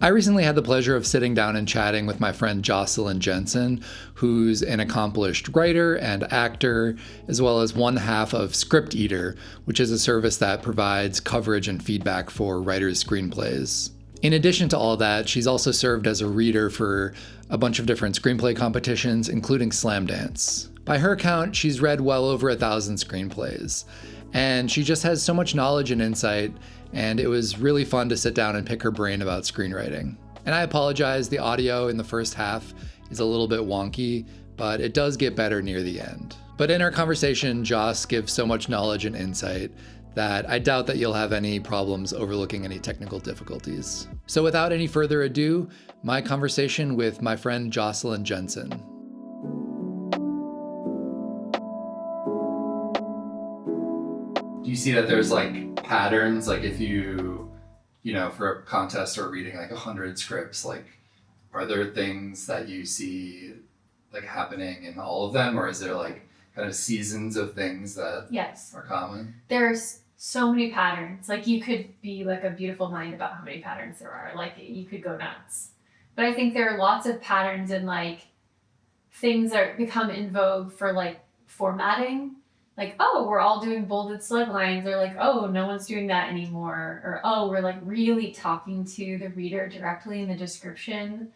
I recently had the pleasure of sitting down and chatting with my friend Joslyn Jensen, who's an accomplished writer and actor, as well as one half of Script Eater, which is a service that provides coverage and feedback for writers' screenplays. In addition to all that, she's also served as a reader for a bunch of different screenplay competitions, including Slamdance. By her count, she's read well over 1,000 screenplays, and she just has so much knowledge and insight, and it was really fun to sit down and pick her brain about screenwriting. And I apologize, the audio in the first half is a little bit wonky, but it does get better near the end. But in our conversation, Joss gives so much knowledge and insight that I doubt that you'll have any problems overlooking any technical difficulties. So without any further ado, my conversation with my friend Joslyn Jensen. Do you see that there's like patterns, like if you for a contest or reading like 100 scripts, like are there things that you see like happening in all of them, or is there like kind of seasons of things that Yes. are common? There's so many patterns. Like you could be like a beautiful mind about how many patterns there are. Like you could go nuts. But I think there are lots of patterns in like things that become in vogue for like formatting. Like, oh, we're all doing bolded slug lines, or like, oh, no one's doing that anymore, or oh, we're like really talking to the reader directly in the description,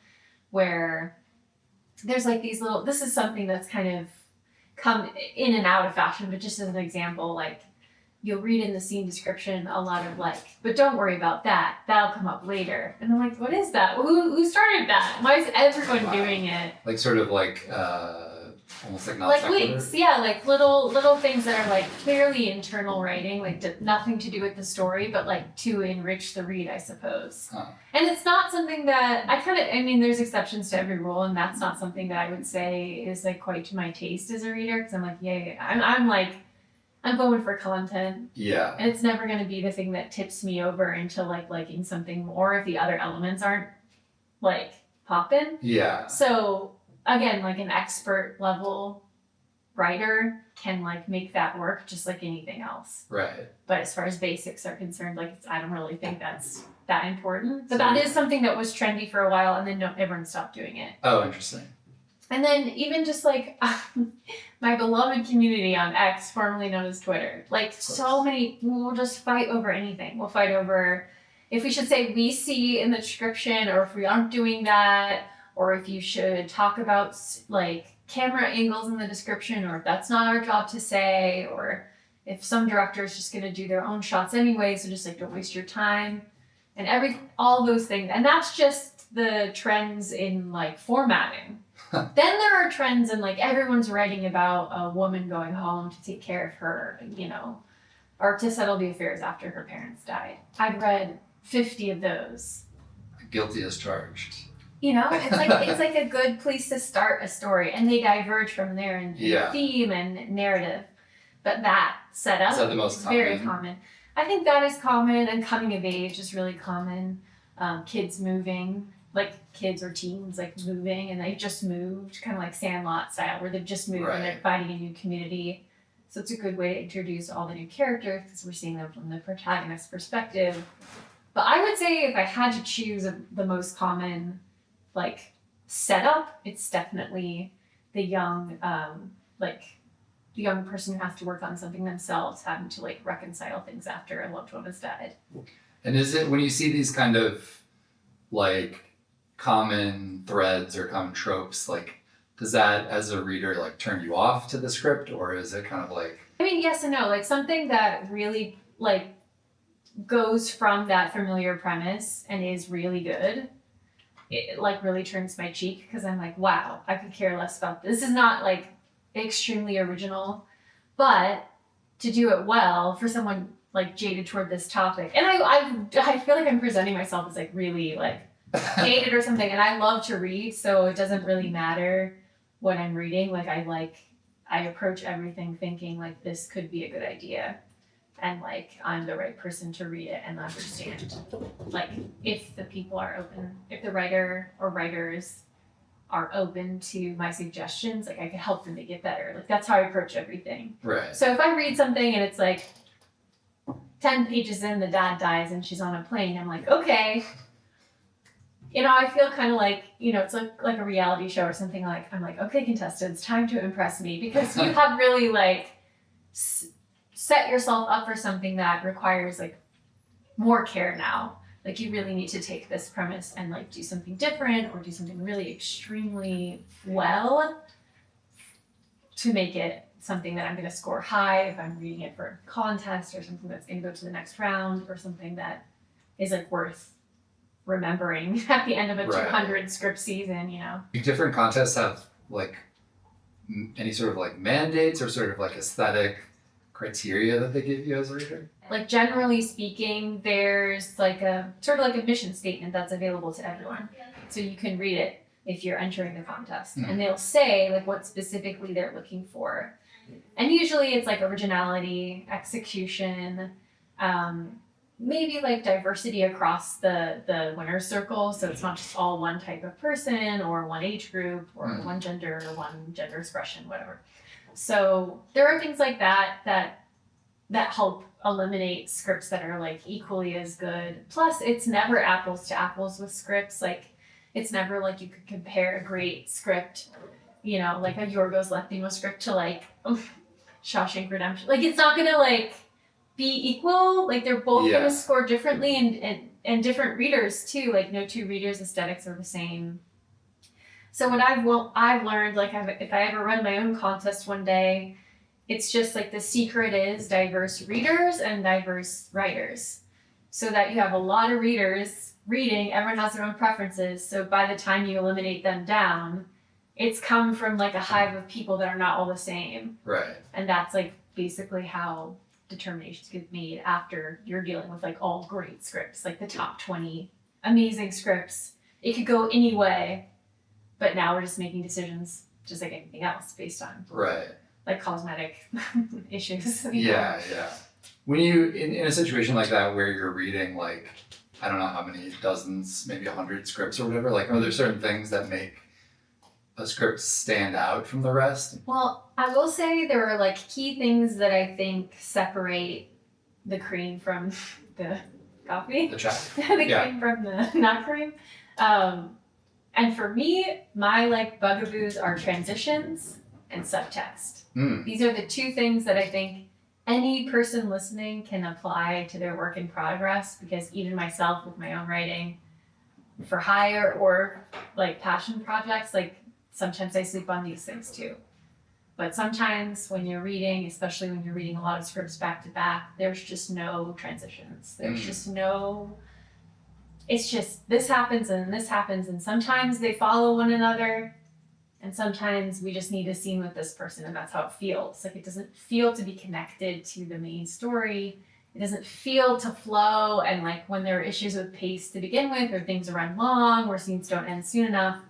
where there's like these little, this is something that's kind of come in and out of fashion, but just as an example, like you'll read in the scene description a lot of like, but don't worry about that, that'll come up later. And I'm like, what is that? Who started that? Why is everyone doing it? Like sort of like almost like not like links, yeah, like little things that are like clearly internal writing, like nothing to do with the story, but like to enrich the read, I suppose. And it's not something that I mean, there's exceptions to every rule, and that's not something that I would say is like quite to my taste as a reader, because I'm like, I'm going for content. Yeah. And it's never going to be the thing that tips me over into like liking something more if the other elements aren't like popping. Yeah. So again, like an expert level writer can like make that work just like anything else. Right. But as far as basics are concerned, like I don't really think that's that important. But that is something that was trendy for a while, and then everyone stopped doing it. Oh, interesting. And then even just like my beloved community on X, formerly known as Twitter, like so many, we'll just fight over anything. We'll fight over if we should say we see in the description, or if we aren't doing that, or if you should talk about like camera angles in the description, or if that's not our job to say, or if some director is just going to do their own shots anyway, so just like don't waste your time, and all those things. And that's just the trends in like formatting. Then there are trends in like everyone's writing about a woman going home to take care of her, or to settle the affairs after her parents died. I've read 50 of those. Guilty as charged. It's like a good place to start a story, and they diverge from there in theme and narrative. But that setup is very common. I think that is common, and coming of age is really common. Kids moving, like kids or teens like moving, and they just moved, kind of like Sandlot style, where they've just moved and they're finding a new community. So it's a good way to introduce all the new characters, because we're seeing them from the protagonist's perspective. But I would say if I had to choose the most common like setup, it's definitely the young person who has to work on something themselves, having to like reconcile things after a loved one has died. And is it when you see these kind of like common threads or common tropes, like does that as a reader like turn you off to the script, or is it kind of like, I mean, yes and no. Like something that really like goes from that familiar premise and is really good, it like really turns my cheek, because I'm like, wow, I could care less about this. This is not like extremely original, but to do it well for someone like jaded toward this topic, and I feel like I'm presenting myself as like really like jaded or something, and I love to read, so it doesn't really matter what I'm reading. Like I approach everything thinking like this could be a good idea, and like I'm the right person to read it and understand. Like if the people are open, if the writer or writers are open to my suggestions, like I can help them to get better. Like that's how I approach everything. Right. So if I read something and it's like 10 pages in, the dad dies and she's on a plane, I'm like, okay, I feel kind of like, it's like a reality show or something. Like, I'm like, okay, contestants, time to impress me, because you have really like set yourself up for something that requires like more care now. Like, you really need to take this premise and like do something different or do something really extremely well to make it something that I'm going to score high if I'm reading it for a contest, or something that's going to go to the next round, or something that is like worth remembering at the end of a 200 script season, Do different contests have like any sort of like mandates or sort of like aesthetic criteria that they give you as a reader? Like, generally speaking, there's like a sort of like a mission statement that's available to everyone. So you can read it if you're entering the contest. And they'll say like what specifically they're looking for. And usually it's like originality, execution, maybe like diversity across the winner's circle. So it's not just all one type of person or one age group or one gender or one gender expression, whatever. So there are things like that help eliminate scripts that are like equally as good. Plus, it's never apples to apples with scripts. Like, it's never like you could compare a great script, like a Yorgos Lanthimos script to like Shawshank Redemption. Like, it's not gonna like be equal. Like, they're both gonna score differently, and different readers too. Like, no two readers' aesthetics are the same. So what I've learned, like, if I ever run my own contest one day, it's just like the secret is diverse readers and diverse writers, so that you have a lot of readers reading. Everyone has their own preferences. So by the time you eliminate them down, it's come from like a hive of people that are not all the same. Right. And that's like basically how determinations get made after you're dealing with like all great scripts, like the top 20 amazing scripts. It could go any way, but now we're just making decisions just like anything else based on like cosmetic issues. Yeah. When you, in a situation like that where you're reading like, I don't know how many dozens, maybe 100 scripts or whatever, like, are there certain things that make a script stand out from the rest? Well, I will say there are like key things that I think separate the cream from the coffee. The chat. Cream from the not cream. And for me, my like bugaboos are transitions and subtext. These are the two things that I think any person listening can apply to their work in progress, because even myself with my own writing for hire or like passion projects, like sometimes I sleep on these things too. But sometimes when you're reading, especially when you're reading a lot of scripts back to back, there's just no transitions. There's just no, it's just this happens and this happens, and sometimes they follow one another, and sometimes we just need a scene with this person, and that's how it feels. Like, it doesn't feel to be connected to the main story. It doesn't feel to flow, and like when there are issues with pace to begin with, or things run long, or scenes don't end soon enough,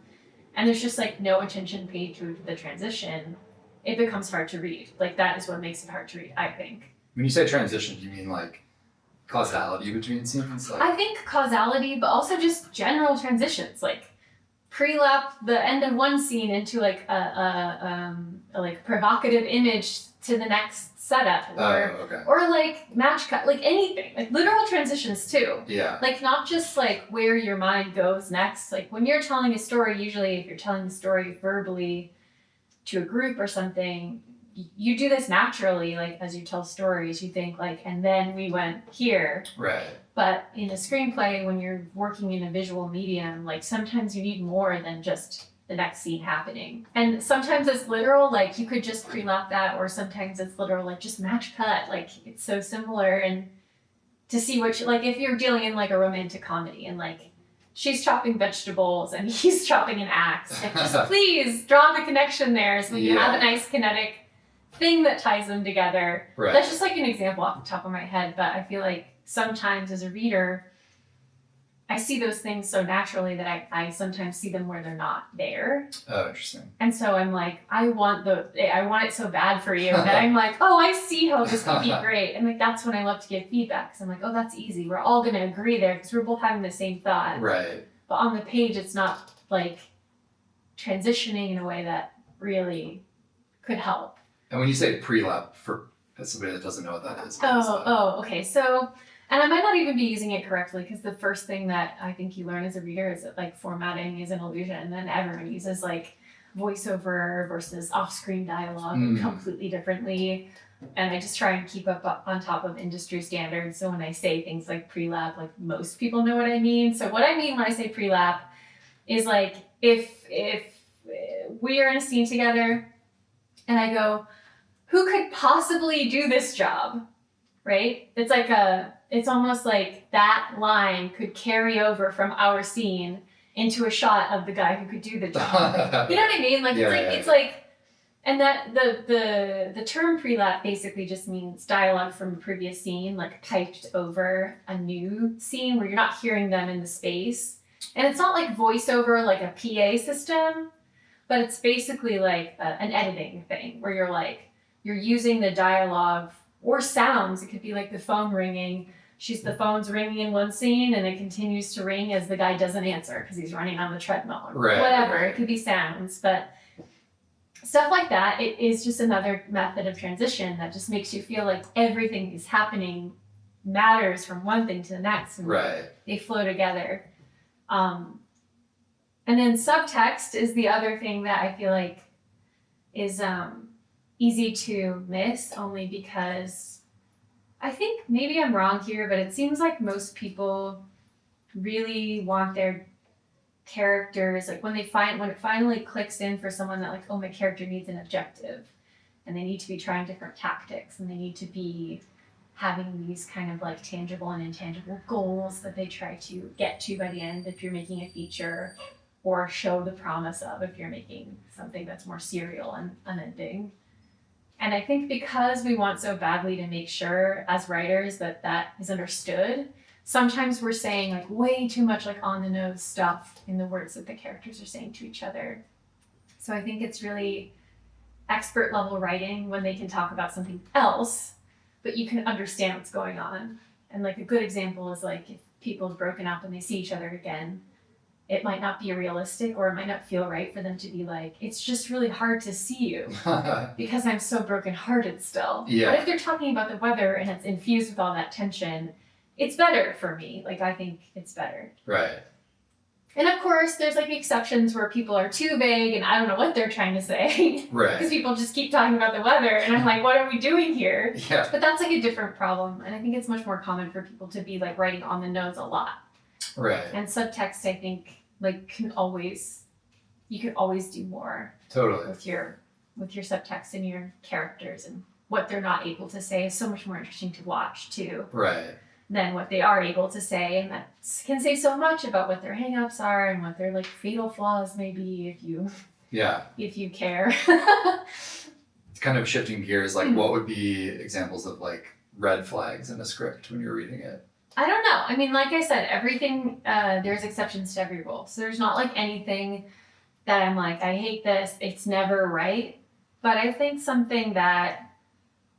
and there's just like no attention paid to the transition, it becomes hard to read. Like, that is what makes it hard to read, I think. When you say transition, do you mean like causality between scenes? Like... I think causality, but also just general transitions, like pre-lap the end of one scene into like a like provocative image to the next setup, or like match cut, like anything, like literal transitions too. Yeah. Like, not just like where your mind goes next. Like, when you're telling a story, usually if you're telling the story verbally to a group or something, you do this naturally. Like, as you tell stories, you think like, and then we went here. Right. But in a screenplay, when you're working in a visual medium, like sometimes you need more than just the next scene happening. And sometimes it's literal, like you could just pre-lap that, or sometimes it's literal, like just match cut. Like, it's so similar. And to see which, like if you're dealing in like a romantic comedy and like she's chopping vegetables and he's chopping an axe, like just please draw the connection there so you have a nice kinetic thing that ties them together. Right. That's just like an example off the top of my head, but I feel like sometimes as a reader, I see those things so naturally that I sometimes see them where they're not there. Oh, interesting. And so I'm like, I want it so bad for you that I'm like, oh, I see how this could be great. And like, that's when I love to give feedback, because I'm like, oh, that's easy. We're all going to agree there because we're both having the same thought. Right. But on the page, it's not like transitioning in a way that really could help. And when you say pre-lap, for somebody that doesn't know what that is. Okay. So And I might not even be using it correctly, because the first thing that I think you learn as a reader is that like formatting is an illusion, and then everyone uses like voiceover versus off-screen dialogue completely differently. And I just try and keep up on top of industry standards. So when I say things like pre-lap, like most people know what I mean. So what I mean when I say pre-lap is like if we are in a scene together and I go, who could possibly do this job? Right? It's almost like that line could carry over from our scene into a shot of the guy who could do the job. You know what I mean? Like, it's like, and that the term pre-lap basically just means dialogue from a previous scene, like typed over a new scene where you're not hearing them in the space. And it's not like voiceover, like a PA system, but it's basically like an editing thing where you're using the dialogue or sounds. It could be like the phone ringing. The phone's ringing in one scene and it continues to ring as the guy doesn't answer because he's running on the treadmill or whatever. It could be sounds, but stuff like that, it is just another method of transition that just makes you feel like everything is happening matters from one thing to the next, and they flow together. And then subtext is the other thing that I feel like is easy to miss, only because I think maybe I'm wrong here, but it seems like most people really want their characters, like when it finally clicks in for someone that like, oh, my character needs an objective and they need to be trying different tactics and they need to be having these kind of like tangible and intangible goals that they try to get to by the end if you're making a feature, or show the promise of if you're making something that's more serial and unending. And I think because we want so badly to make sure as writers that that is understood, sometimes we're saying like way too much like on the nose stuff in the words that the characters are saying to each other. So I think it's really expert level writing when they can talk about something else, but you can understand what's going on. And like a good example is like if people have broken up and they see each other again, it might not be realistic, or it might not feel right for them to be like, it's just really hard to see you because I'm so brokenhearted still. But if they're talking about the weather and it's infused with all that tension, it's better for me. Like, I think it's better. Right. And of course, there's like exceptions where people are too vague and I don't know what they're trying to say. Right. Because people just keep talking about the weather and I'm like, what are we doing here? Yeah. But that's like a different problem. And I think it's much more common for people to be like writing on the nose a lot. Right. And subtext, I think, like you could always do more. Totally. With your subtext and your characters, and what they're not able to say is so much more interesting to watch too. Right. Than what they are able to say, and that can say so much about what their hang-ups are and what their like fatal flaws may be if you care. It's kind of shifting gears, like what would be examples of like red flags in a script when you're reading it? I don't know. I mean, like I said, everything, there's exceptions to every rule. So there's not like anything that I'm like, I hate this, it's never right. But I think something that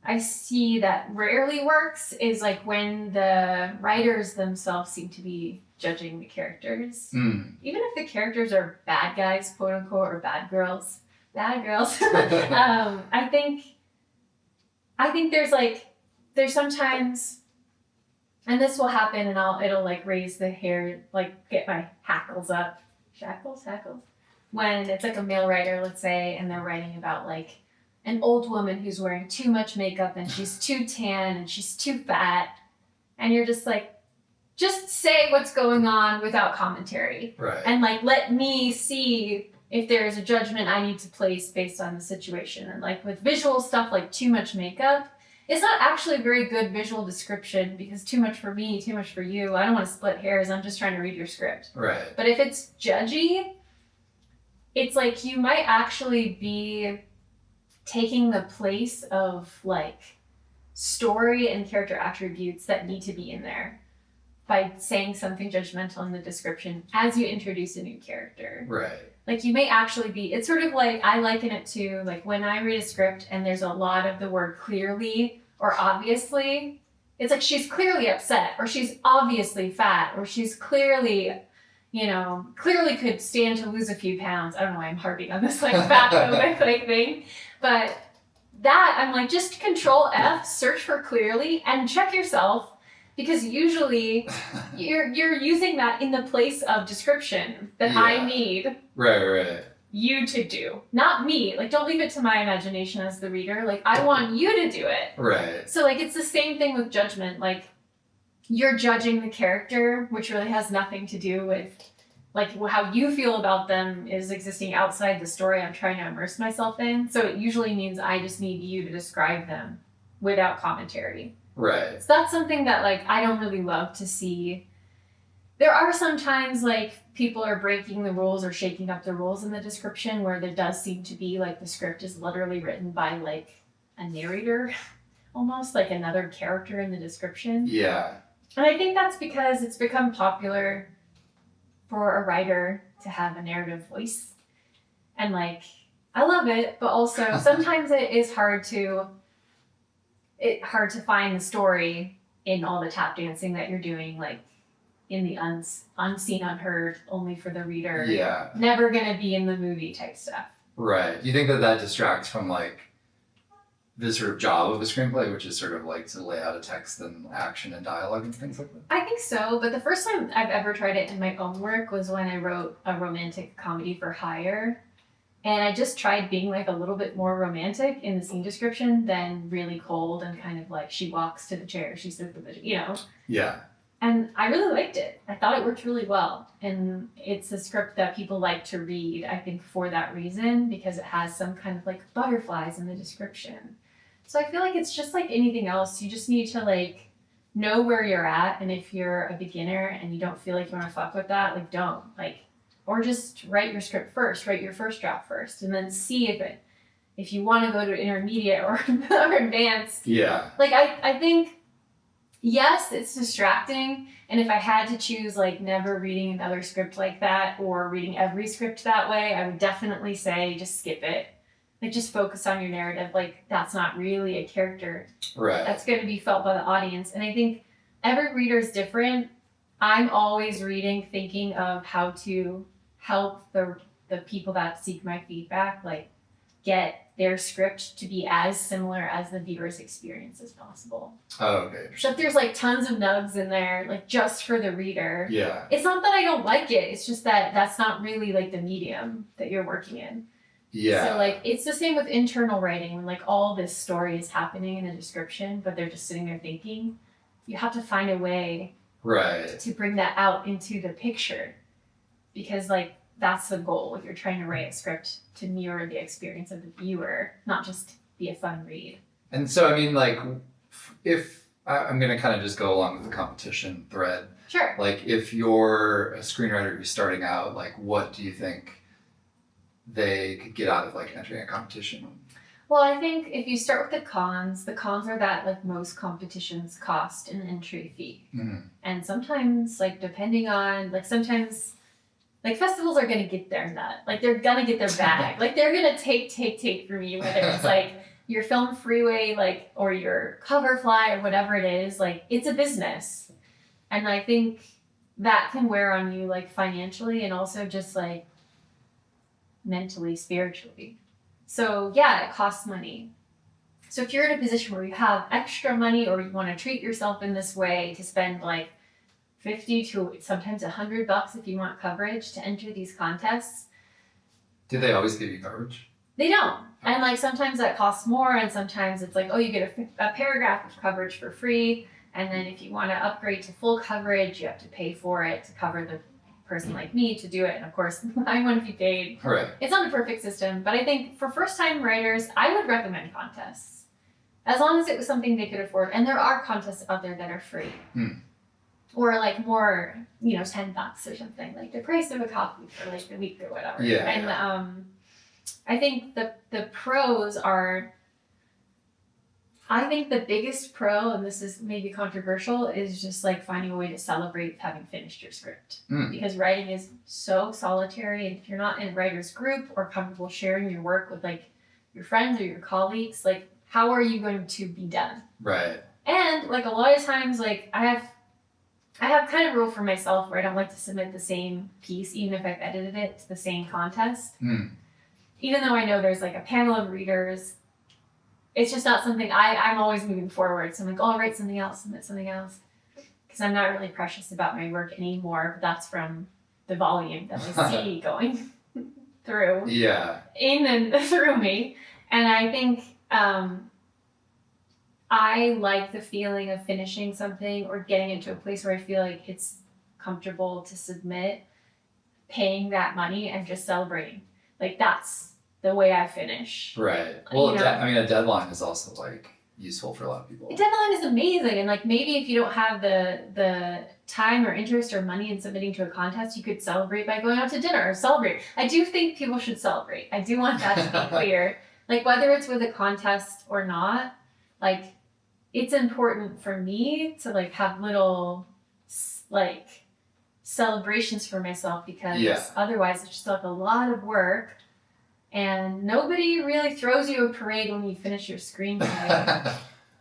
I see that rarely works is like when the writers themselves seem to be judging the characters. Even if the characters are bad guys, quote unquote, or bad girls. I think there's sometimes, and this will happen and it'll like raise the hair, like get my hackles up. Hackles? When it's like a male writer, let's say, and they're writing about like an old woman who's wearing too much makeup and she's too tan and she's too fat. And you're just like, just say what's going on without commentary. Right. And like, let me see if there's a judgment I need to place based on the situation. And like with visual stuff, like too much makeup, it's not actually a very good visual description, because too much for me, too much for you. I don't want to split hairs. I'm just trying to read your script. Right. But if it's judgy, it's like you might actually be taking the place of like story and character attributes that need to be in there by saying something judgmental in the description as you introduce a new character. Right. Like you may actually be, it's sort of like, I liken it to like when I read a script and there's a lot of the word clearly or obviously, it's like she's clearly upset, or she's obviously fat, or she's clearly could stand to lose a few pounds. I don't know why I'm harping on this like fat phobic like thing, but that I'm like, just Control F, search for clearly and check yourself Because usually you're using that in the place of description that I need right you to do, not me. Like, don't leave it to my imagination as the reader. Like, I want you to do it. Right. So like it's the same thing with judgment. Like, you're judging the character, which really has nothing to do with like how you feel about them is existing outside the story I'm trying to immerse myself in. So it usually means I just need you to describe them without commentary. Right. So that's something that like I don't really love to see. There are sometimes like people are breaking the rules or shaking up the rules in the description where there does seem to be like the script is literally written by like a narrator, almost like another character in the description. Yeah. And I think that's because it's become popular for a writer to have a narrative voice. And like, I love it, but also sometimes it is hard to find the story in all the tap dancing that you're doing, like in the unseen, unheard, only for the reader. Yeah. Never gonna be in the movie type stuff. Right. Do you think that distracts from like the sort of job of a screenplay, which is sort of like to lay out a text and action and dialogue and things like that? I think so, but the first time I've ever tried it in my own work was when I wrote a romantic comedy for hire. And I just tried being like a little bit more romantic in the scene description than really cold and kind of like she walks to the chair, she sits in the, you know? Yeah. And I really liked it. I thought it worked really well. And it's a script that people like to read, I think, for that reason, because it has some kind of like butterflies in the description. So I feel like it's just like anything else. You just need to like know where you're at. And if you're a beginner and you don't feel like you want to fuck with that, like don't. Like, or just write your script first, write your first draft first, and then see if you want to go to intermediate or advanced. Yeah. Like I think, yes, it's distracting. And if I had to choose like never reading another script like that or reading every script that way, I would definitely say just skip it. Like just focus on your narrative. Like that's not really a character. Right. That's going to be felt by the audience. And I think every reader is different. I'm always reading thinking of how to help the people that seek my feedback like get their script to be as similar as the viewer's experience as possible. Oh, okay. So if there's like tons of nugs in there, like just for the reader, Yeah. it's not that I don't like it. It's just that that's not really like the medium that you're working in. Yeah. So like it's the same with internal writing when like all this story is happening in a description, but they're just sitting there thinking. You have to find a way right to bring that out into the picture, because like that's the goal. You're trying to write a script to mirror the experience of the viewer, not just be a fun read. And so I mean, like, if I'm gonna kind of just go along with the competition thread. Sure. Like, if you're a screenwriter who's starting out, like, what do you think they could get out of like entering a competition? Well, I think if you start with the cons are that like most competitions cost an entry fee. Mm-hmm. And sometimes like depending on like sometimes like festivals are gonna get their nut. Like they're gonna get their bag. Like they're gonna take from you, whether it's like your film freeway, like or your cover fly or whatever it is, like it's a business. And I think that can wear on you like financially and also just like mentally, spiritually. So yeah, it costs money. So if you're in a position where you have extra money or you want to treat yourself in this way to spend like 50 to sometimes $100 if you want coverage to enter these contests. Do they always give you coverage? They don't. And like sometimes that costs more and sometimes it's like, oh, you get a paragraph of coverage for free. And then if you want to upgrade to full coverage, you have to pay for it to cover the person like me to do it. And of course, I want to be paid. Right. It's not a perfect system, but I think for first-time writers, I would recommend contests. As long as it was something they could afford. And there are contests out there that are free. Or like more, you know, $10 or something. Like the price of a coffee for like the week or whatever. Yeah. And I think the pros are, I think the biggest pro, and this is maybe controversial, is just like finding a way to celebrate having finished your script. Because writing is so solitary, and if you're not in a writer's group or comfortable sharing your work with like your friends or your colleagues, like how are you going to be done? Right. And like a lot of times, like I have kind of a rule for myself where I don't like to submit the same piece, even if I've edited it, to the same contest. Even though I know there's like a panel of readers, it's just not something I'm always moving forward. So I'm like, oh, I'll write something else, submit something else. because I'm not really precious about my work anymore. But that's from the volume that I see going through, in and through me. And I think I like the feeling of finishing something or getting it to a place where I feel like it's comfortable to submit, paying that money and just celebrating. Like that's the way I finish. Right. Well, I mean, a deadline is also like useful for a lot of people. A deadline is amazing, and like maybe if you don't have the time or interest or money in submitting to a contest, you could celebrate by going out to dinner or celebrate. I do think people should celebrate. I do want that to be clear. Like whether it's with a contest or not, like it's important for me to like have little like celebrations for myself, because otherwise it's just like a lot of work and nobody really throws you a parade when you finish your screenplay.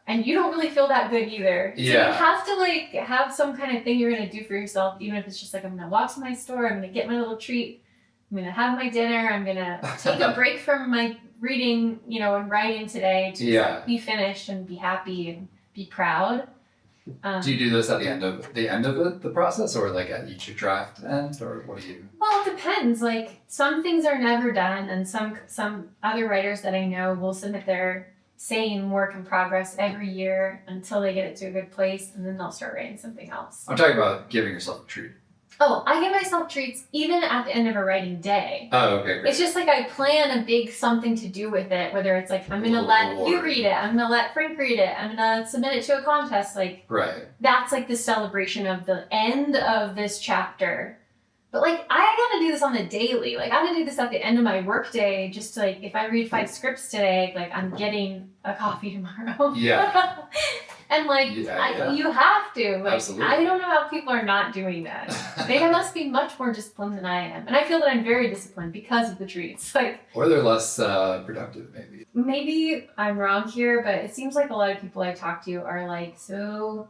And you don't really feel that good either. So you have to like have some kind of thing you're gonna do for yourself, even if it's just like I'm gonna walk to my store, I'm gonna get my little treat, I'm gonna have my dinner, I'm gonna take a break from my reading, and writing today to just, like, be finished and be happy and be proud. Do you do this at the end of the process, or like at each draft end, or what do you? Well, it depends. Like some things are never done, and some other writers that I know will submit their same work in progress every year until they get it to a good place, and then they'll start writing something else. I'm talking about giving yourself a treat. Oh, I give myself treats even at the end of a writing day. Oh, okay, great. It's just like I plan a big something to do with it, whether it's like I'm going to let you read it, I'm going to let Frank read it, I'm going to submit it to a contest. Like, that's like the celebration of the end of this chapter. But like, I got to do this on the daily. Like, I got to do this at the end of my work day, just to, like, if I read 5 scripts today, like, I'm getting a coffee tomorrow. And like, you have to. Like, absolutely. I don't know how people are not doing that. They must be much more disciplined than I am. And I feel that I'm very disciplined because of the treats. Like, or they're less productive, maybe. Maybe I'm wrong here, but it seems like a lot of people I talk to are like so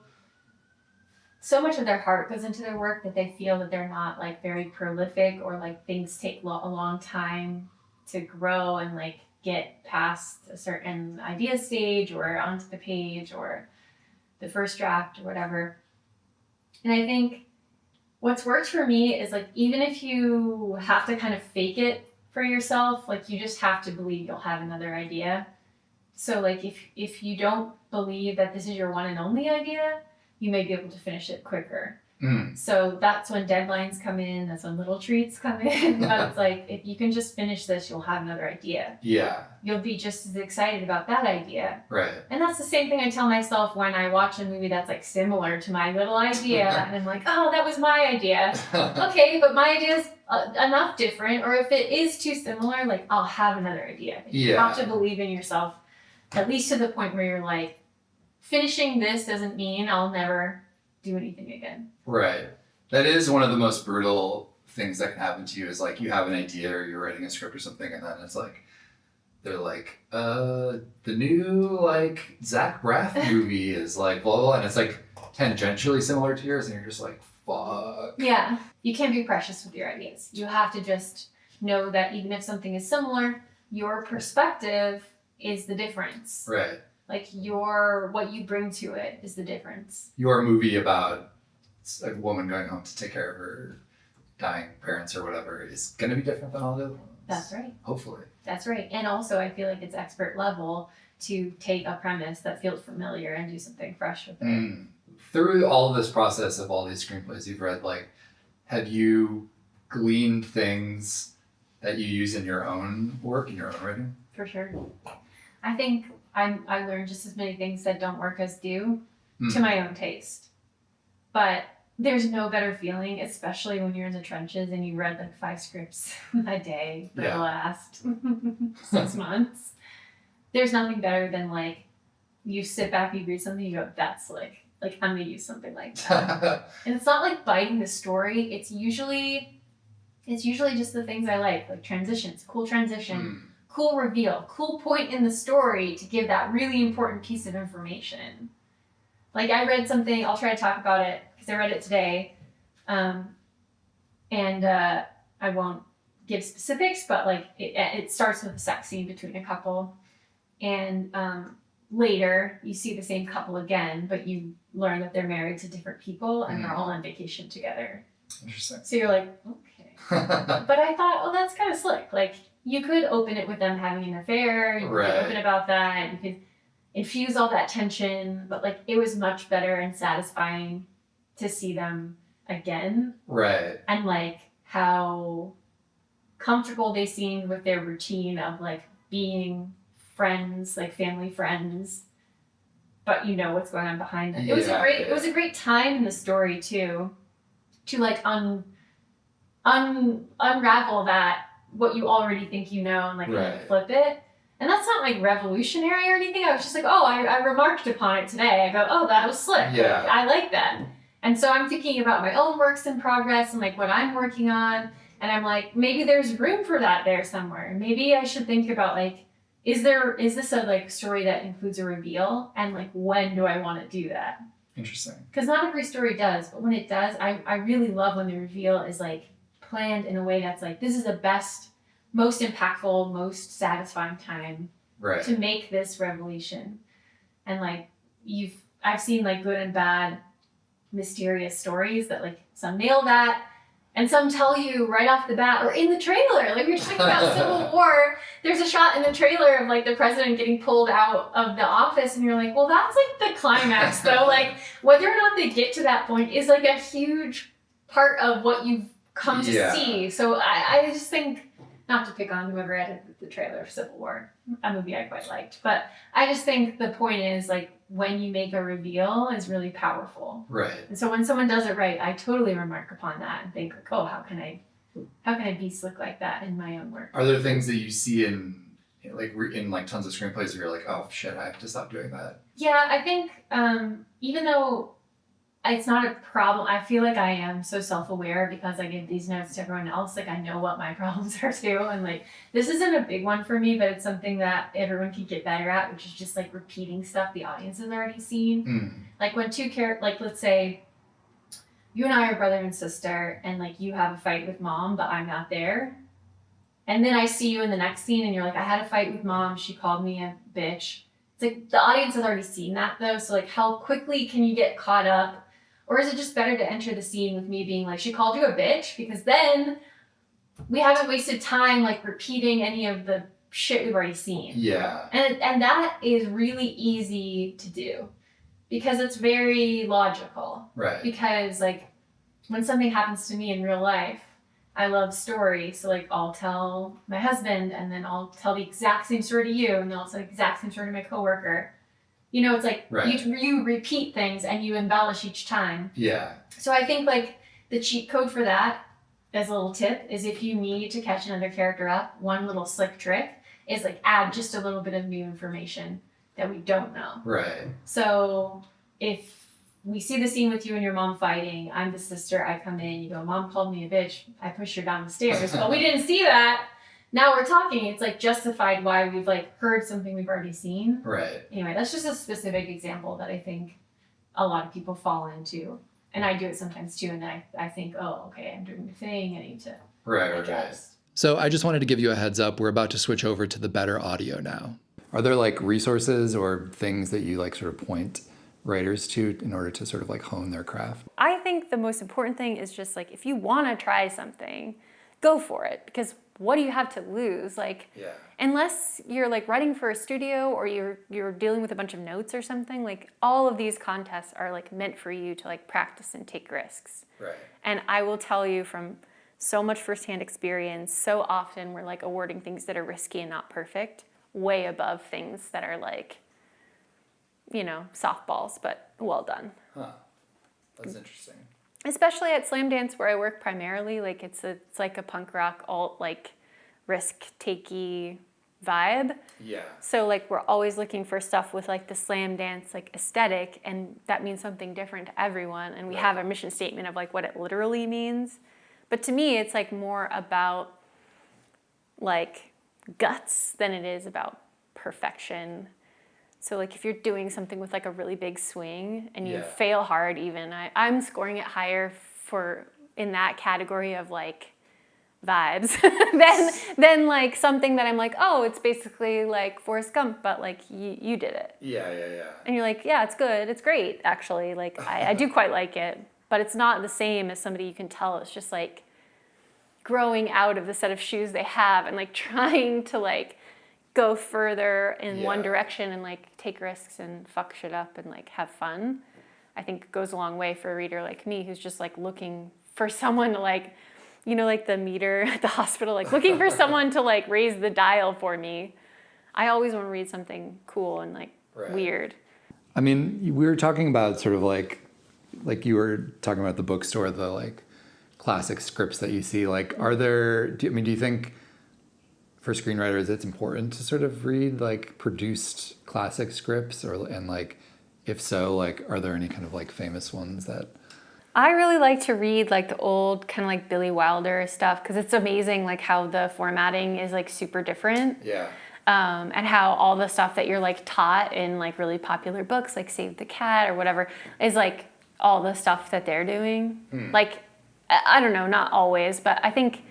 much of their heart goes into their work that they feel that they're not like very prolific, or like things take a long time to grow and like get past a certain idea stage or onto the page or the first draft or whatever. And I think what's worked for me is like, even if you have to kind of fake it for yourself, like you just have to believe you'll have another idea. So like if you don't believe that this is your one and only idea, you may be able to finish it quicker. So that's when deadlines come in, that's when little treats come in. But it's like, if you can just finish this, you'll have another idea. You'll be just as excited about that idea. And that's the same thing I tell myself when I watch a movie that's like similar to my little idea. And I'm like, oh, that was my idea. Okay, but my idea is enough different. Or if it is too similar, like I'll have another idea. You have to believe in yourself, at least to the point where you're like, finishing this doesn't mean I'll never do anything again. That is one of the most brutal things that can happen to you, is like you have an idea or you're writing a script or something, and then it's like they're like, the new like Zach Braff movie is like blah blah blah, and it's like tangentially similar to yours, and you're just like, fuck. Yeah. You can't be precious with your ideas. You have to just know that even if something is similar, your perspective is the difference. Like what you bring to it is the difference. Your movie about a woman going home to take care of her dying parents or whatever is going to be different than all the other ones. That's right. Hopefully. That's right. And also I feel like it's expert level to take a premise that feels familiar and do something fresh with it. Through all of this process of all these screenplays you've read, like, have you gleaned things that you use in your own work, in your own writing? For sure. I think I learned just as many things that don't work as do to my own taste. But there's no better feeling, especially when you're in the trenches and you read like 5 scripts a day for the last 6 months. There's nothing better than like you sit back, you read something, you go, that's like I'm gonna use something like that. And it's not like biting the story. It's usually just the things I like transitions, cool transition. Cool reveal, cool point in the story to give that really important piece of information. Like I read something, I'll try to talk about it because I read it today. And I won't give specifics, but like it starts with a sex scene between a couple. And later you see the same couple again, but you learn that they're married to different people and they're all on vacation together. Interesting. So you're like, okay. But I thought, oh, that's kind of slick. Like, you could open it with them having an affair. You could be open about that. You could infuse all that tension. But, like, it was much better and satisfying to see them again. Right. And, like, how comfortable they seemed with their routine of, like, being friends, like family friends. But you know what's going on behind them. It was a great time in the story, too, to, like, unravel that, what you already think you know, and, like, kind of flip it. And that's not, like, revolutionary or anything. I was just like, oh, I remarked upon it today. I go, oh, that was slick. Yeah. Like, I like that. And so I'm thinking about my own works in progress and, like, what I'm working on. And I'm like, maybe there's room for that there somewhere. Maybe I should think about, like, is this a, like, story that includes a reveal? And, like, when do I want to do that? Interesting. Because not every story does, but when it does, I really love when the reveal is, like, planned in a way that's, like, this is the best, most impactful, most satisfying time to make this revelation. And, like, I've seen, like, good and bad, mysterious stories that, like, some nail that, and some tell you right off the bat, or in the trailer. Like, we were talking about Civil War, there's a shot in the trailer of, like, the president getting pulled out of the office, and you're like, well, that's, like, the climax, though. Like, whether or not they get to that point is, like, a huge part of what you've come to see. So I just think, not to pick on whoever edited the trailer of Civil War, a movie I quite liked, but I just think the point is, like, when you make a reveal is really powerful. Right. And so when someone does it right, I totally remark upon that and think, like, oh, how can I be slick like that in my own work? Are there things that you see in tons of screenplays where you're like, oh shit, I have to stop doing that? Yeah, I think even though it's not a problem, I feel like I am so self-aware because I give these notes to everyone else. Like, I know what my problems are too. And, like, this isn't a big one for me, but it's something that everyone can get better at, which is just, like, repeating stuff the audience has already seen. Like, when two characters, like, let's say you and I are brother and sister, and, like, you have a fight with mom, but I'm not there. And then I see you in the next scene, and you're like, I had a fight with mom. She called me a bitch. It's like, the audience has already seen that, though. So, like, how quickly can you get caught up? Or is it just better to enter the scene with me being like, she called you a bitch? Because then we haven't wasted time, like, repeating any of the shit we've already seen. Yeah. And that is really easy to do because it's very logical. Right. Because, like, when something happens to me in real life, I love story. So, like, I'll tell my husband, and then I'll tell the exact same story to you, and then I'll tell the exact same story to my coworker. You know, it's like you repeat things and you embellish each time. Yeah. So I think, like, the cheat code for that, as a little tip, is if you need to catch another character up, one little slick trick is, like, add just a little bit of new information that we don't know. Right. So if we see the scene with you and your mom fighting, I'm the sister, I come in, you go, mom called me a bitch, I pushed her down the stairs. But we didn't see that. Now we're talking, it's, like, justified why we've, like, heard something we've already seen. Right. Anyway, that's just a specific example that I think a lot of people fall into. And I do it sometimes too, and then I think, oh, okay, I'm doing the thing, I need to adjust. So I just wanted to give you a heads up. We're about to switch over to the better audio now. Are there, like, resources or things that you, like, sort of point writers to in order to sort of, like, hone their craft? I think the most important thing is just, like, if you want to try something, go for it, because what do you have to lose? Like, unless you're, like, writing for a studio or you're dealing with a bunch of notes or something, like, all of these contests are, like, meant for you to, like, practice and take risks. Right. And I will tell you from so much firsthand experience, so often we're, like, awarding things that are risky and not perfect, way above things that are, like, you know, softballs, but well done. Huh. That's interesting. Especially at Slamdance, where I work primarily, like, it's like a punk rock alt, like, risk-takey vibe. Yeah. So, like, we're always looking for stuff with, like, the Slamdance, like, aesthetic, and that means something different to everyone. And we have a mission statement of, like, what it literally means. But to me, it's, like, more about, like, guts than it is about perfection. So, like, if you're doing something with, like, a really big swing and you fail hard even, I'm scoring it higher in that category of, like, vibes than like something that I'm like, oh, it's basically like Forrest Gump, but like you did it. Yeah. And you're like, yeah, it's good. It's great, actually. Like, I do quite like it. But it's not the same as somebody you can tell. It's just like growing out of the set of shoes they have and like trying to like go further in one direction and like take risks and fuck shit up and like have fun. I think goes a long way for a reader like me who's just like looking for someone to like, you know, like the meter at the hospital, like looking for someone to like raise the dial for me. I always want to read something cool and like weird. I mean, we were talking about sort of like you were talking about the bookstore, the like classic scripts that you see. Like, do you think for screenwriters it's important to sort of read like produced classic scripts, and like if so, like are there any kind of like famous ones that? I really like to read like the old kind of like Billy Wilder stuff because it's amazing like how the formatting is like super different. Yeah. And how all the stuff that you're like taught in like really popular books like Save the Cat or whatever is like all the stuff that they're doing. Like, I don't know, not always, but I think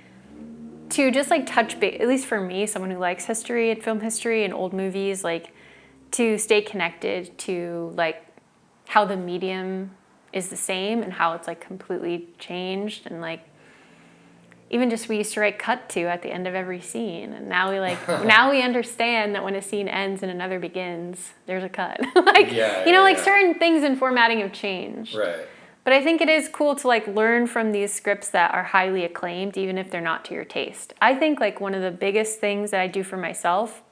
to just like touch base, at least for me, someone who likes history and film history and old movies, like to stay connected to like how the medium is the same and how it's like completely changed, and like even just we used to write cut to at the end of every scene, and now we like now we understand that when a scene ends and another begins, there's a cut. Like certain things in formatting have changed. Right. But I think it is cool to like learn from these scripts that are highly acclaimed, even if they're not to your taste. I think like one of the biggest things that I do for myself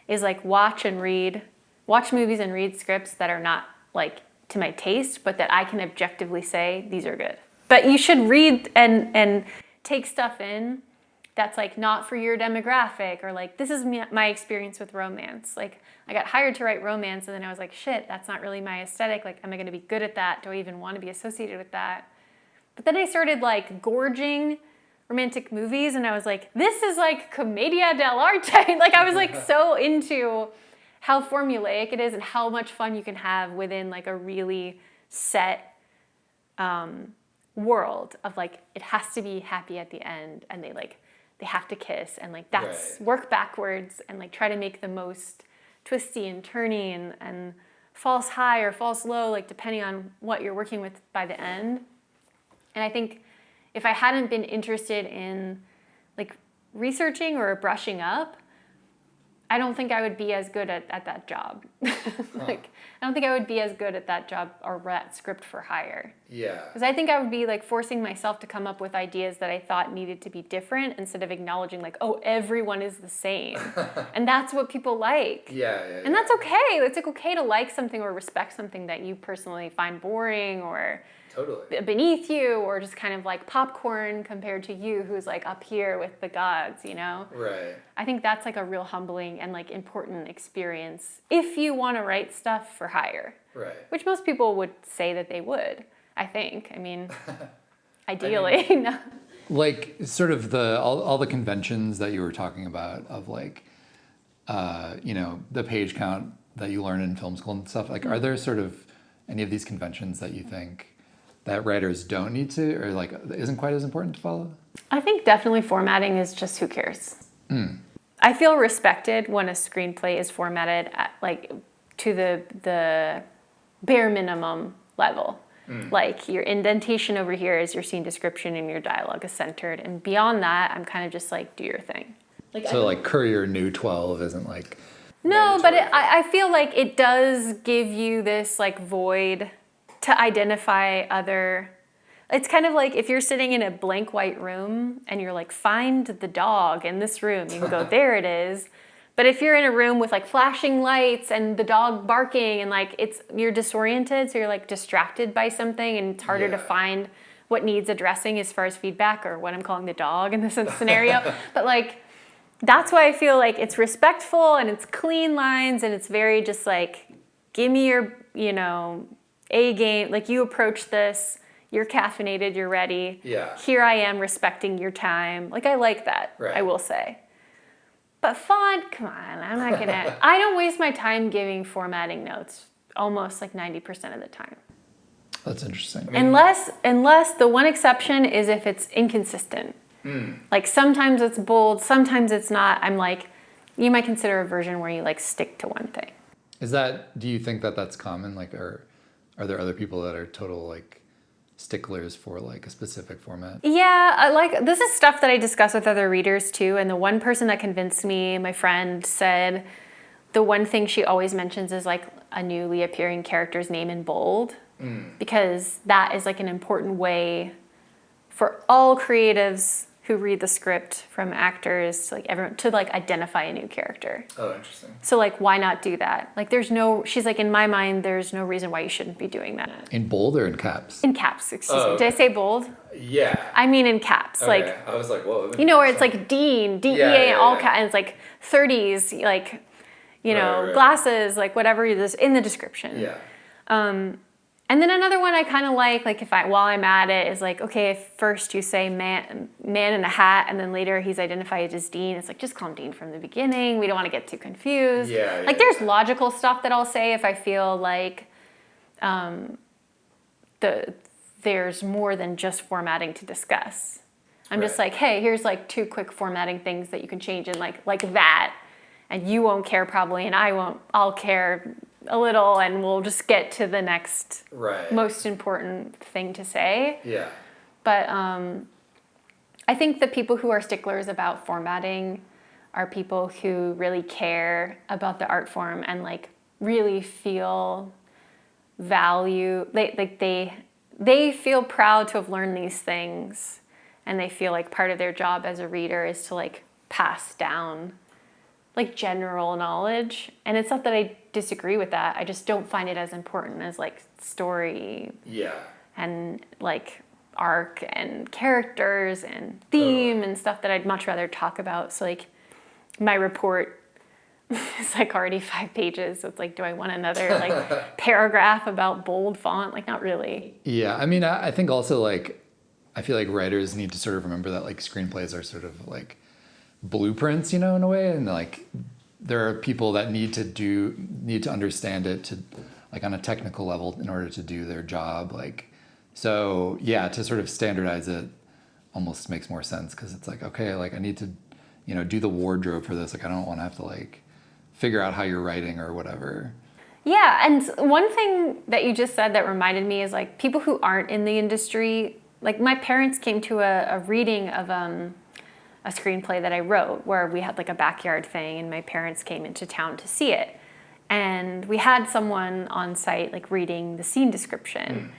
is like watch movies and read scripts that are not like to my taste, but that I can objectively say these are good. But you should read and take stuff in that's like not for your demographic, or like this is my experience with romance. Like I got hired to write romance and then I was like, shit, that's not really my aesthetic. Like, am I going to be good at that? Do I even want to be associated with that? But then I started like gorging romantic movies and I was like, this is like commedia dell'arte. Like I was like so into how formulaic it is and how much fun you can have within like a really set world of like it has to be happy at the end and they have to kiss and like that's work backwards and like try to make the most twisty and turny and false high or false low, like depending on what you're working with by the end. And I think if I hadn't been interested in like researching or brushing up, I don't think I would be as good at that job. Like, I don't think I would be as good at that job or that script for hire. Yeah. Because I think I would be like forcing myself to come up with ideas that I thought needed to be different instead of acknowledging like, oh, everyone is the same. And that's what people like. Yeah. And that's okay. It's like okay to like something or respect something that you personally find boring or beneath you, or just kind of like popcorn compared to you who's like up here with the gods, you know? Right. I think that's like a real humbling and like important experience if you want to write stuff for hire. Right. Which most people would say that they would, I think. I mean, ideally. Like sort of all the conventions that you were talking about of like, the page count that you learn in film school and stuff, like are there sort of any of these conventions that you think that writers don't need to, or like isn't quite as important to follow? I think definitely formatting is just who cares. I feel respected when a screenplay is formatted at like to the bare minimum level. Like your indentation over here is your scene description and your dialogue is centered, and beyond that, I'm kind of just like do your thing. Like so like Courier New 12 isn't like. No, but I feel like it does give you this like void to identify other. It's kind of like if you're sitting in a blank white room and you're like, find the dog in this room, you can go, there it is. But if you're in a room with like flashing lights and the dog barking and like you're disoriented, so you're like distracted by something and it's harder to find what needs addressing as far as feedback or what I'm calling the dog in this scenario. But like, that's why I feel like it's respectful and it's clean lines and it's very just like, give me your, A game. Like you approach this, you're caffeinated, you're ready. Yeah. Here I am respecting your time. Like I like that, right. I will say. But font, come on, I'm not gonna, I don't waste my time giving formatting notes almost like 90% of the time. That's interesting. Unless the one exception is if it's inconsistent. Like sometimes it's bold, sometimes it's not. I'm like, you might consider a version where you like stick to one thing. Do you think that that's common? Like, are there other people that are total like sticklers for like a specific format? Yeah, this is stuff that I discuss with other readers too. And the one person that convinced me, my friend, said the one thing she always mentions is like a newly appearing character's name in bold, because that is like an important way for all creatives who read the script, from actors to like everyone, to like identify a new character. Oh, interesting. So like, why not do that? Like she's like, in my mind, there's no reason why you shouldn't be doing that. In bold or in caps? In caps, excuse me. okay. Did I say bold? Yeah. I mean in caps. Okay. Like, I was like, whoa. you know, where it's like Dean, DEA, Yeah, all yeah. caps, and it's like 30s, like, you know, Right. glasses, like whatever it is in the description. Yeah. And then another one I kind of like while I'm at it, is like, okay, if first you say man in a hat, and then later he's identified as Dean, it's like, just call him Dean from the beginning. We don't want to get too confused. Yeah, like, there's logical stuff that I'll say if I feel like there's more than just formatting to discuss. I'm just Right. like, hey, here's like 2 quick formatting things that you can change, and like that, and you won't care probably, and I'll care a little, and we'll just get to the next Right. most important thing to say. Yeah. But I think the people who are sticklers about formatting are people who really care about the art form and like really feel value. They feel proud to have learned these things, and they feel like part of their job as a reader is to like pass down like general knowledge. And it's not that I disagree with that. I just don't find it as important as like story Yeah. and like arc and characters and theme and stuff that I'd much rather talk about. So like my report is like already 5 pages. So it's like, do I want another like paragraph about bold font? Like, not really. Yeah, I mean, I think also like, I feel like writers need to sort of remember that like screenplays are sort of like blueprints, you know, in a way, and like there are people that need to understand it to like on a technical level in order to do their job. Like, so yeah, to sort of standardize it almost makes more sense, because it's like, okay, like I need to, you know, do the wardrobe for this. Like, I don't want to have to like figure out how you're writing or whatever. Yeah, and one thing that you just said that reminded me is like people who aren't in the industry. Like, my parents came to a reading of a screenplay that I wrote, where we had like a backyard thing, and my parents came into town to see it, and we had someone on site like reading the scene description.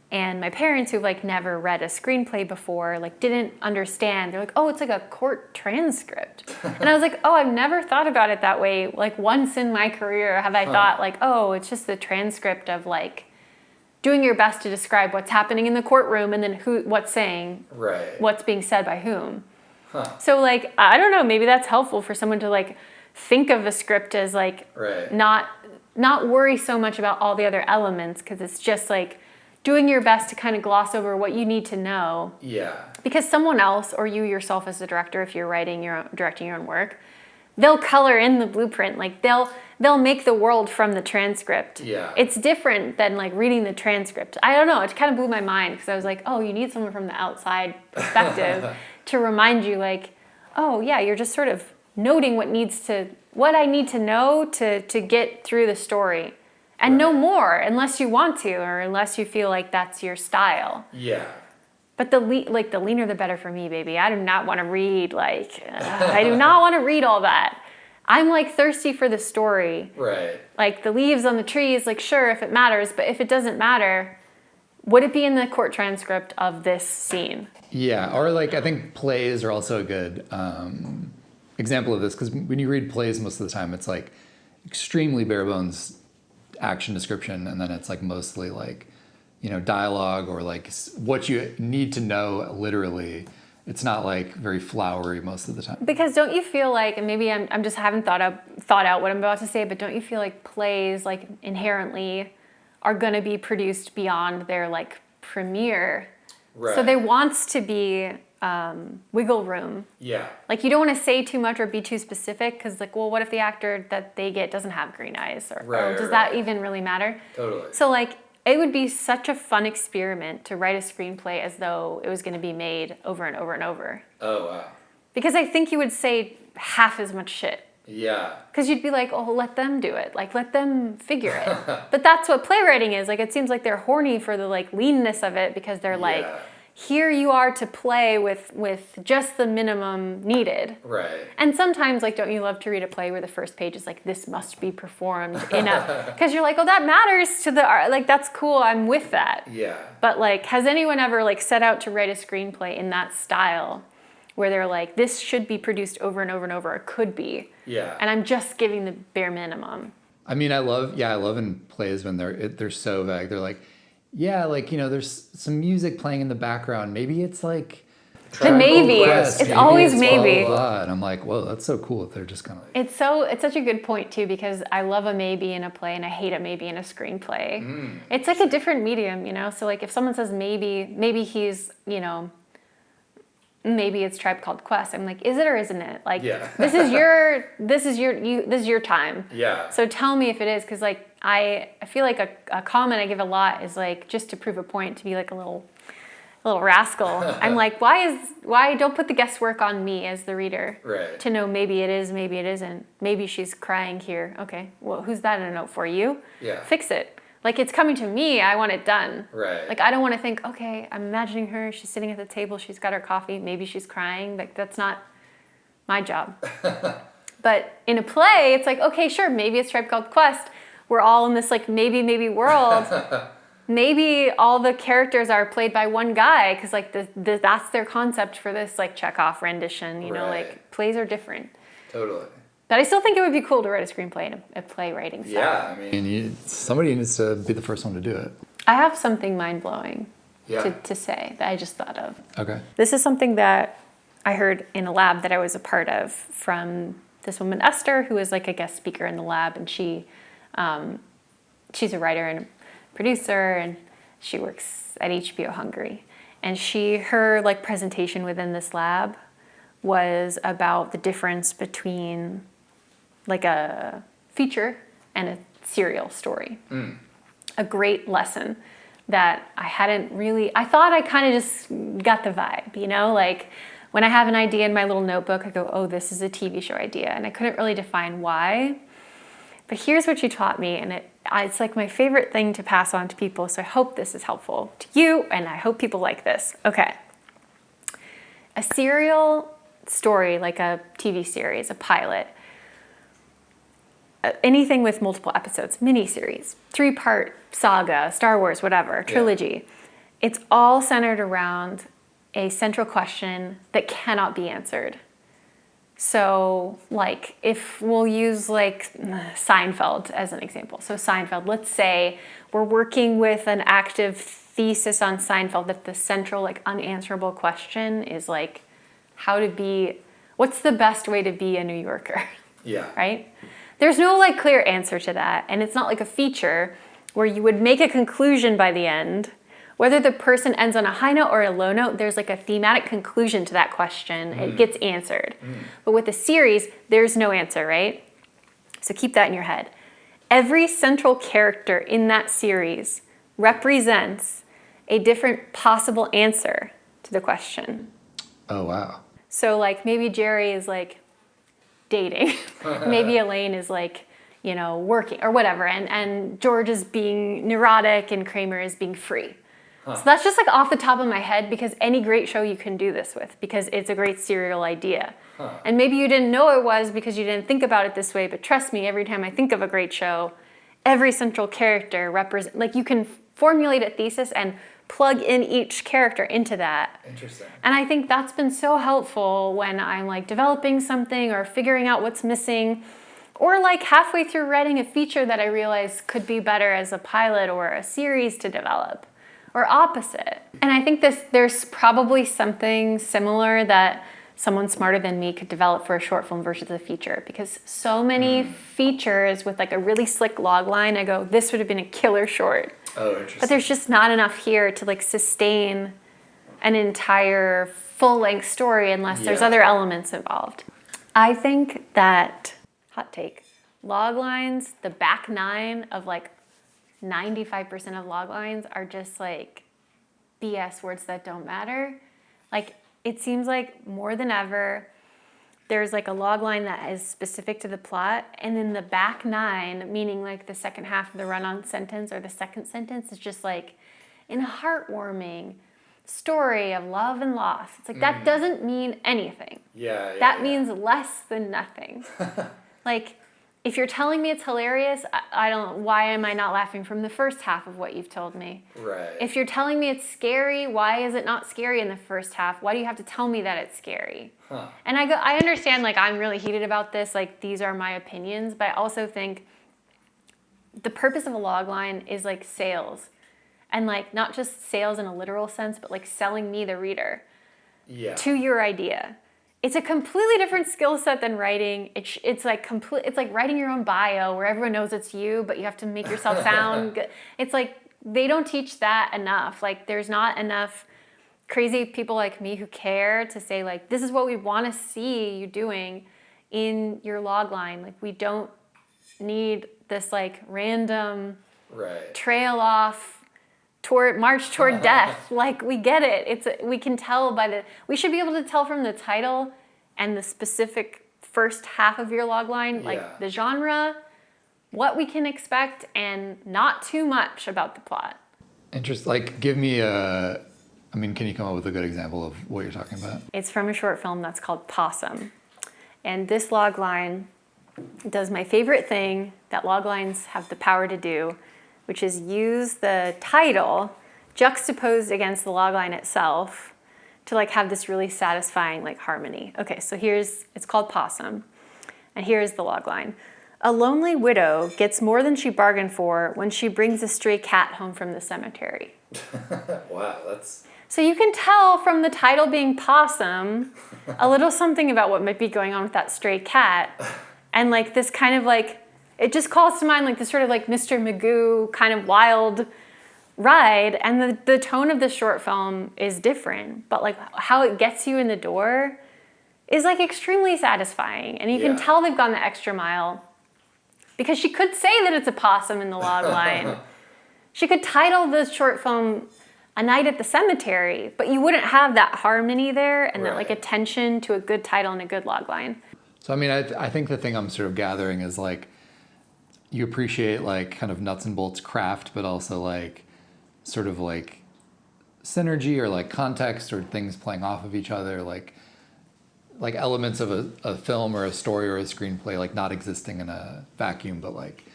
And my parents, who've like never read a screenplay before, like didn't understand. They're like, oh, it's like a court transcript. And I was like, oh, I've never thought about it that way. Like, once in my career have I thought like, oh, it's just the transcript of like doing your best to describe what's happening in the courtroom, and then what's saying, Right. what's being said by whom. Huh. So like, I don't know, maybe that's helpful for someone to like think of a script as like Right. not worry so much about all the other elements, because it's just like doing your best to kind of gloss over what you need to know. Yeah. Because someone else, or you yourself as a director, if you're directing your own work, they'll color in the blueprint. Like they'll make the world from the transcript. Yeah. It's different than like reading the transcript. I don't know, it kind of blew my mind, because I was like, oh, you need someone from the outside perspective to remind you like, oh yeah, you're just sort of noting what I need to know to get through the story. And no more, unless you want to, or unless you feel like that's your style. Yeah. But the leaner the better for me, baby. I do not want to read I do not want to read all that. I'm like thirsty for the story. Right. Like the leaves on the trees, like sure, if it matters, but if it doesn't matter, would it be in the court transcript of this scene? Yeah, or like I think plays are also a good example of this, because when you read plays, most of the time it's like extremely bare bones action description, and then it's like mostly like, you know, dialogue or like what you need to know literally. It's not like very flowery most of the time. Because don't you feel like, and maybe I'm just haven't thought out what I'm about to say, but don't you feel like plays like inherently are going to be produced beyond their like premiere? Right. So there wants to be wiggle room. Yeah. Like, you don't want to say too much or be too specific, because like, well, what if the actor that they get doesn't have green eyes, or Right, does right. that even really matter? Totally. So like, it would be such a fun experiment to write a screenplay as though it was going to be made over and over and over. Oh, wow. Because I think you would say half as much shit. Yeah. Because you'd be like, oh, let them do it. Like, let them figure it. But that's what playwriting is. Like, it seems like they're horny for the, like, leanness of it because they're like, here you are to play with just the minimum needed. Right. And sometimes, like, don't you love to read a play where the first page is like, this must be performed in a... Because you're like, oh, that matters to the art. Like, that's cool. I'm with that. Yeah. But, like, has anyone ever, like, set out to write a screenplay in that style where they're like, this should be produced over and over and over, or could be. Yeah. And I'm just giving the bare minimum. I mean, I love in plays when they're so vague. They're like, yeah, like, you know, there's some music playing in the background. Maybe it's like... The maybe. Quest. It's Maybe always it's maybe. Blah, blah, blah. And I'm like, whoa, that's so cool if they're just kind of like... It's such a good point, too, because I love a maybe in a play and I hate a maybe in a screenplay. It's like a different medium, you know? So, like, if someone says maybe he's, you know... Maybe it's Tribe Called Quest. I'm like, is it or isn't it? Like, this is your time. Yeah. So tell me if it is, because like I feel like a comment I give a lot is like just to prove a point, to be like a little rascal. I'm like, why don't put the guesswork on me as the reader, Right. to know maybe it is, maybe it isn't, maybe she's crying here. Okay, well, who's that in a note for? You? Yeah. Fix it. Like, it's coming to me, I want it done. Right. Like, I don't want to think, okay, I'm imagining her, she's sitting at the table, she's got her coffee, maybe she's crying. Like, that's not my job. But in a play, it's like, okay, sure, maybe it's Tribe Called Quest. We're all in this, like, maybe world. Maybe all the characters are played by one guy, because, like, that's their concept for this, like, Chekhov rendition. You know, like, plays are different. Totally. But I still think it would be cool to write a screenplay in a playwriting style. Yeah, I mean... somebody needs to be the first one to do it. I have something mind-blowing Yeah. to say that I just thought of. Okay. This is something that I heard in a lab that I was a part of from this woman, Esther, who is like a guest speaker in the lab. And she's a writer and a producer, and she works at HBO Hungary. And her like presentation within this lab was about the difference between like a feature and a serial story. A great lesson that I thought I kind of just got the vibe, you know, like when I have an idea in my little notebook, I go, oh, this is a TV show idea. And I couldn't really define why. But here's what she taught me, and it's like my favorite thing to pass on to people, so I hope this is helpful to you, and I hope people like this. Okay. A serial story, like a TV series, a pilot, anything with multiple episodes, miniseries, 3-part saga, Star Wars, whatever, trilogy. Yeah. It's all centered around a central question that cannot be answered. So, like, if we'll use, like, Seinfeld as an example. So Seinfeld, let's say we're working with an active thesis on Seinfeld that the central, like, unanswerable question is, like, what's the best way to be a New Yorker? Yeah. Right? There's no, like, clear answer to that. And it's not like a feature where you would make a conclusion by the end. Whether the person ends on a high note or a low note, there's like a thematic conclusion to that question. It gets answered. But with a series, there's no answer, right? So keep that in your head. Every central character in that series represents a different possible answer to the question. Oh, wow. So like maybe Jerry is like dating. Maybe Elaine is like, you know, working or whatever. And George is being neurotic and Kramer is being free. So that's just like off the top of my head, because any great show you can do this with, because it's a great serial idea. And maybe you didn't know it was because you didn't think about it this way, but trust me, every time I think of a great show, every central character represents, like you can formulate a thesis and plug in each character into that. Interesting. And I think that's been so helpful when I'm like developing something or figuring out what's missing, or like halfway through writing a feature that I realize could be better as a pilot or a series to develop. Or opposite. And I think there's probably something similar that someone smarter than me could develop for a short film versus a feature, because so many features with like a really slick log line, I go, this would have been a killer short. Oh, interesting. But there's just not enough here to like sustain an entire full-length story unless there's other elements involved. I think that, hot take, log lines, the back nine of like 95% of loglines are just like BS words that don't matter. Like, it seems like more than ever, there's like a logline that is specific to the plot, and then the back 9, meaning like the second half of the run-on sentence or the second sentence, is just like in a heartwarming story of love and loss. It's like, that doesn't mean anything. That means less than nothing. Like, if you're telling me it's hilarious, I don't, why am I not laughing from the first half of what you've told me? Right. If you're telling me it's scary, why is it not scary in the first half? Why do you have to tell me that it's scary? And I understand, like, I'm really heated about this, like, these are my opinions, but I also think the purpose of a logline is like sales. And like, not just sales in a literal sense, but like selling me, the reader, to your idea. It's a completely different skill set than writing. It's like writing your own bio where everyone knows it's you, but you have to make yourself sound good. It's like, they don't teach that enough. Like, there's not enough crazy people like me who care to say, like, this is what we want to see you doing in your logline. Like, we don't need this like random trail off march toward death. Like, we get it. We can tell we should be able to tell from the title and the specific first half of your logline, like the genre, what we can expect, and not too much about the plot. Interesting. Like, give me can you come up with a good example of what you're talking about? It's from a short film that's called Possum. And this logline does my favorite thing that loglines have the power to do, which is use the title juxtaposed against the logline itself to like have this really satisfying like harmony. Okay, so it's called Possum, and here's the logline. A lonely widow gets more than she bargained for when she brings a stray cat home from the cemetery. Wow, that's... So you can tell from the title being Possum a little something about what might be going on with that stray cat, and like this kind of like, it just calls to mind like this sort of like Mr. Magoo kind of wild ride. And the tone of the short film is different, but like how it gets you in the door is like extremely satisfying. And you can tell they've gone the extra mile, because she could say that it's a possum in the logline. She could title the short film A Night at the Cemetery, but you wouldn't have that harmony there and that like attention to a good title and a good logline. So, I think the thing I'm sort of gathering is like, you appreciate like kind of nuts and bolts craft, but also like sort of like synergy or like context or things playing off of each other, like elements of a film or a story or a screenplay, like not existing in a vacuum, but like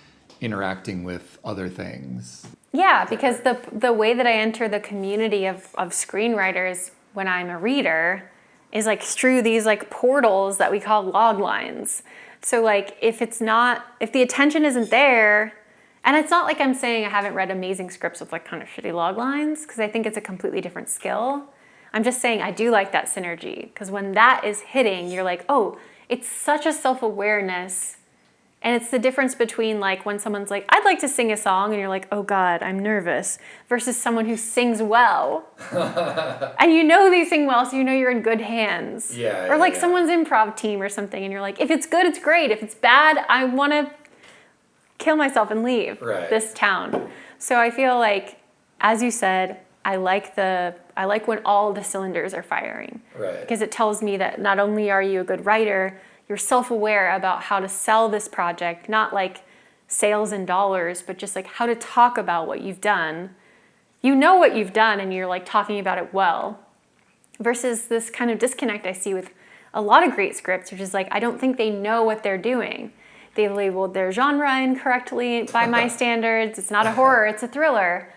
interacting with other things. Yeah, because the way that I enter the community of screenwriters when I'm a reader is like through these like portals that we call loglines. So like if the attention isn't there, and it's not like I'm saying I haven't read amazing scripts with like kind of shitty loglines, because I think it's a completely different skill. I'm just saying I do like that synergy, because when that is hitting, you're like, oh, it's such a self-awareness. And it's the difference between like when someone's like, I'd like to sing a song, and you're like, oh God, I'm nervous, versus someone who sings well. And you know they sing well, so you know you're in good hands. Or like someone's improv team or something, and you're like, if it's good, it's great. If it's bad, I want to kill myself and leave this town. So I feel like, as you said, I like when all the cylinders are firing. Because it tells me that not only are you a good writer, you're self-aware about how to sell this project, not like sales in dollars, but just like how to talk about what you've done. You know what you've done, and you're like talking about it well. Versus this kind of disconnect I see with a lot of great scripts, which is like, I don't think they know what they're doing. They labeled their genre incorrectly by my standards. It's not a horror, it's a thriller.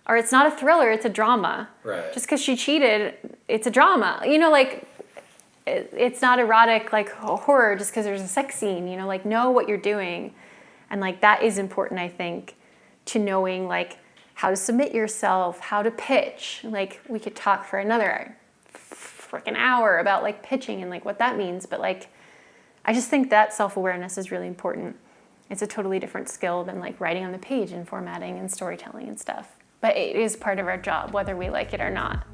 Or it's not a thriller, it's a drama. Just because she cheated, it's a drama. You know, like, it's not erotic like horror just because there's a sex scene, you know, like know what you're doing. And like that is important, I think, to knowing like how to submit yourself, how to pitch. Like we could talk for another freaking hour about like pitching and like what that means, but like I just think that self-awareness is really important. It's a totally different skill than like writing on the page and formatting and storytelling and stuff. But it is part of our job, whether we like it or not.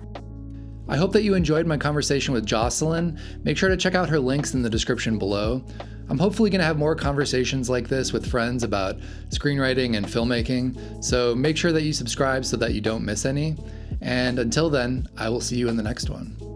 I hope that you enjoyed my conversation with Joslyn. Make sure to check out her links in the description below. I'm hopefully going to have more conversations like this with friends about screenwriting and filmmaking, so make sure that you subscribe so that you don't miss any. And until then, I will see you in the next one.